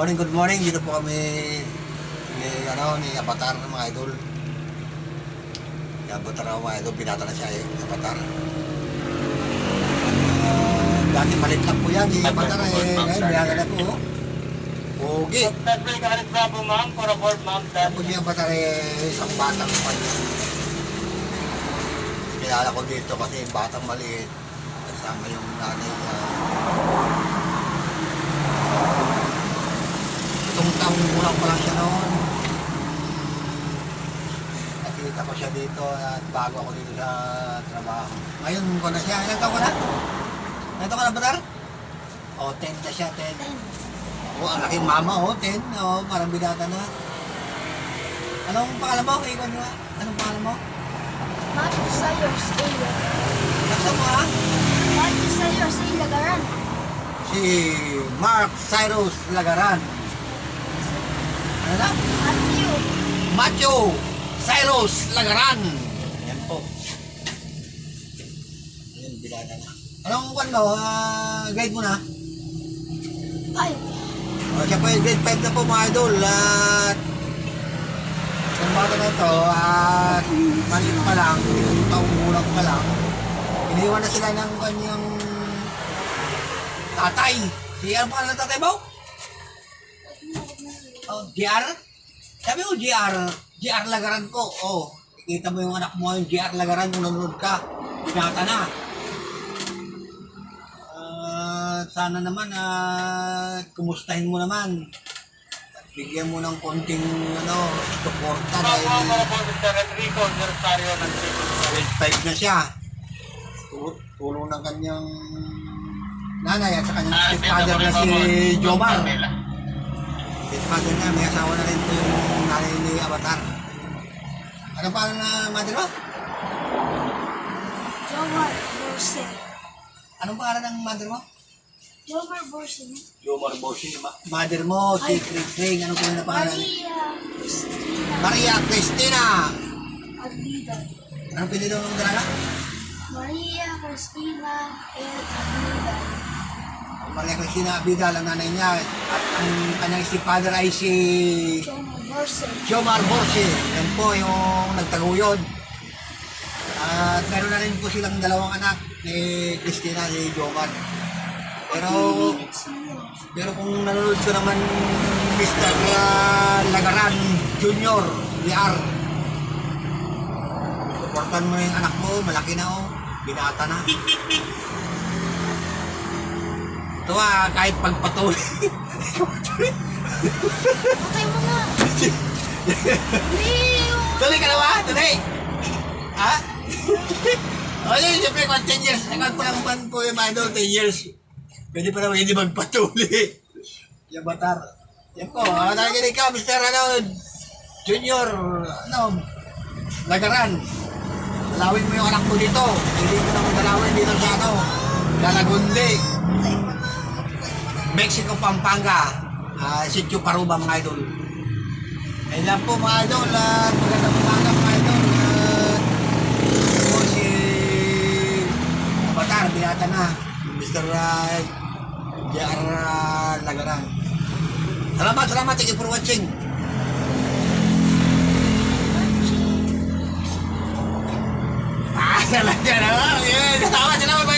Morning, good morning. Dito po kami ni Avatar ng mga idol. Ni Avatar ng mga idol, pinata na siya Avatar. Dati malit lang po yan, si Avatar ngayon biyaga na po. Pogi. Tapos si Avatar isang batang maliit. Kilala ko dito kasi batang maliit. Kasama yung nanay niya. Itong taong kulang pa lang siya noon. Nakita ko siya dito at bago ako dito sa trabaho. Ngayon ko na siya. Ilang taon ko na? Ilang taon ko na, Badar? O, 10 na siya, 10. O, ang laking mama, o, 10. O, parang binata na. Anong pangalan mo? Ikon nga. Anong pangalan mo? Matthew Sayers A. Naksa mo, ha? Matthew Sayers A. Lagaran. Si Mark Cyrus Lagaran. Ano na? Matthew Cyrus Lagaran. Yan po. Yan, bilada na. Anong kwan mo? Grade mo na? Ay, O, siya po yung grade 5 na po mga idol. At yung bata na ito, at maliit pa lang, isang taong gulang pa lang, iniwan na sila ng kanyang tatay. Si ano pa ng tatay mo? Oh, GR? Sabi ko GR. GR Lagaran po. Oh, ikita mo yung anak mo, yung GR Lagaran kung nanonood ka. Binata na. Sana naman kumustahin mo naman. At bigyan mo ng konting suporta dahil grade 5 na siya. Tulong ng kanyang nanay at sa kanyang stepfather na si Jomar. Stepfather niya, may asawa na rin po yung nanay ni Avatar. Ano pa na mother mo? Jomar Borse. Anong pangalan ng mother mo? Jomar Borse. Jomar Boshi. Mother mo, si Kring. Anong pangalan? Maria Cristina Maria Cristina. Aglida. Anong pinili ng dalaga? Maria Cristina and Aglida. Maria Cristina Abidal ang nanay niya. At ang kanyang stepfather ay si Jomar Borse. Jomar Borsi. Yan po yung nagtaguyod. At meron na rin po silang dalawang anak ni Cristina at ni Jomar. Pero kung nanonood ko naman Mr. Lagaran Junior, DR, supportan mo yung anak mo, malaki na binata na. Ito kahit pagpatuloy. Patay mo na. Tuloy ka na ba? Tuloy! Ha? O yun, siyempre kung 10 years, nakan pa lang pan po yung mga idol, 10 years. Pwede pa naman hindi magpatuli. Yung Batar. Yan po, nakikinig ka, Mr. Junior, Lagaran. Dalawin mo yung anak mo dito. Hindi mo naman dalawin dito sa Lalagundi. Mexico, Pampanga. Sitio Paruba, mga idol. Ayun lang po, mga idol. Magandang umaga, mga idol. Po si Batar, binata na. Mr. J.R. Lagaran. Salamat. Thank you for watching. Talaga naman. Tawa, salamat.